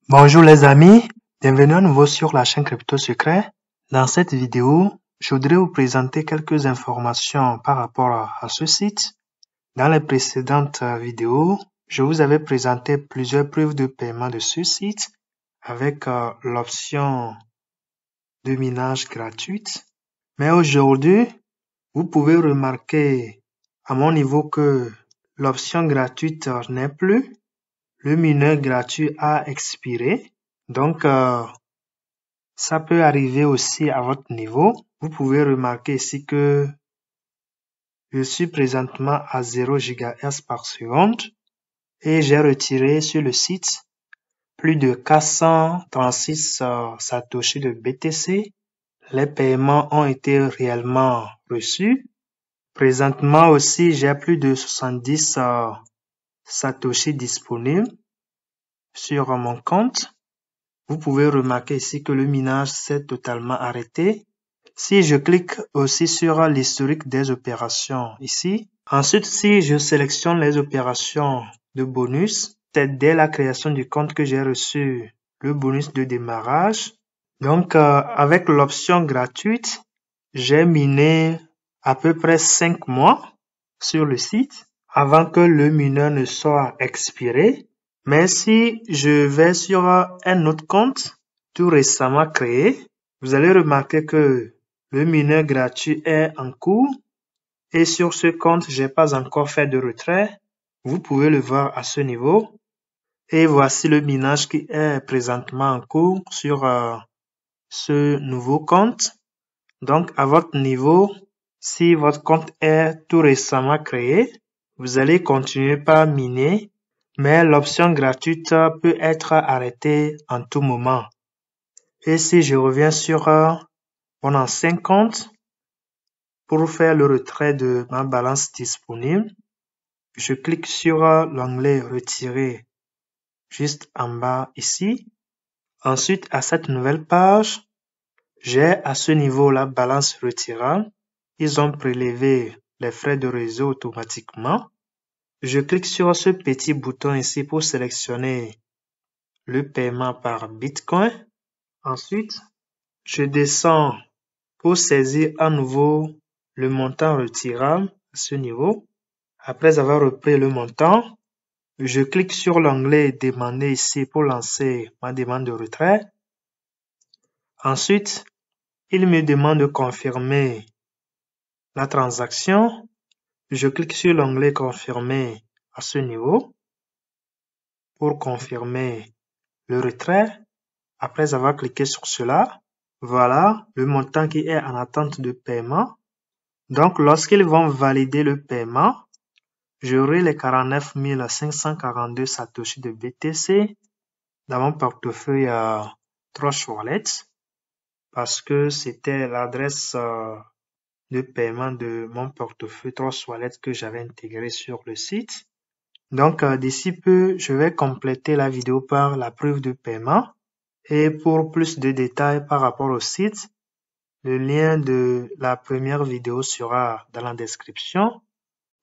Bonjour les amis, bienvenue à nouveau sur la chaîne Crypto Secret. Dans cette vidéo, je voudrais vous présenter quelques informations par rapport à ce site. Dans les précédentes vidéos, je vous avais présenté plusieurs preuves de paiement de ce site avec l'option de minage gratuite. Mais aujourd'hui, vous pouvez remarquer à mon niveau que l'option gratuite n'est plus. Le mineur gratuit a expiré. Donc, ça peut arriver aussi à votre niveau. Vous pouvez remarquer ici que je suis présentement à 0 GHz par seconde et j'ai retiré sur le site plus de 436 Satoshi de BTC. Les paiements ont été réellement reçus. Présentement aussi, j'ai plus de 70 Satoshi disponibles sur mon compte. Vous pouvez remarquer ici que le minage s'est totalement arrêté. Si je clique aussi sur l'historique des opérations ici, ensuite si je sélectionne les opérations de bonus, c'est dès la création du compte que j'ai reçu le bonus de démarrage. Donc avec l'option gratuite, j'ai miné à peu près 5 mois sur le site avant que le mineur ne soit expiré. Mais si je vais sur un autre compte tout récemment créé, vous allez remarquer que le mineur gratuit est en cours et sur ce compte, j'ai pas encore fait de retrait. Vous pouvez le voir à ce niveau. Et voici le minage qui est présentement en cours sur ce nouveau compte. Donc, à votre niveau, si votre compte est tout récemment créé, vous allez continuer par miner, mais l'option gratuite peut être arrêtée en tout moment. Et si je reviens sur mon ancien compte, pour faire le retrait de ma balance disponible, je clique sur l'onglet retirer juste en bas ici. Ensuite, à cette nouvelle page, j'ai à ce niveau la balance retirable. Ils ont prélevé les frais de réseau automatiquement. Je clique sur ce petit bouton ici pour sélectionner le paiement par Bitcoin. Ensuite, je descends pour saisir à nouveau le montant retirable à ce niveau. Après avoir repris le montant, je clique sur l'onglet demander ici pour lancer ma demande de retrait. Ensuite, il me demande de confirmer la transaction. Je clique sur l'onglet confirmer à ce niveau pour confirmer le retrait. Après avoir cliqué sur cela, voilà le montant qui est en attente de paiement. Donc, lorsqu'ils vont valider le paiement, j'aurai les 49 542 Satoshi de BTC dans mon portefeuille Trust Wallet parce que c'était l'adresse de paiement de mon portefeuille Trust Wallet que j'avais intégré sur le site. Donc, d'ici peu, je vais compléter la vidéo par la preuve de paiement. Et pour plus de détails par rapport au site, le lien de la première vidéo sera dans la description.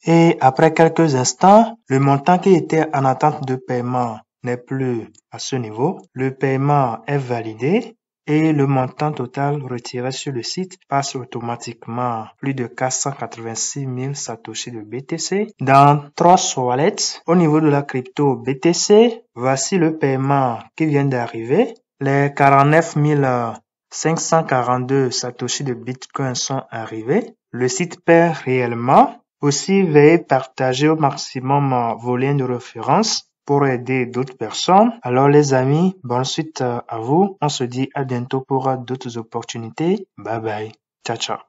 Et après quelques instants, le montant qui était en attente de paiement n'est plus à ce niveau. Le paiement est validé et le montant total retiré sur le site passe automatiquement plus de 486 000 Satoshi de BTC dans Trust Wallet. Au niveau de la crypto BTC, voici le paiement qui vient d'arriver. Les 49 542 Satoshi de Bitcoin sont arrivés. Le site paie réellement. Aussi, veuillez partager au maximum vos liens de référence pour aider d'autres personnes. Alors les amis, bonne suite à vous. On se dit à bientôt pour d'autres opportunités. Bye bye. Ciao, ciao.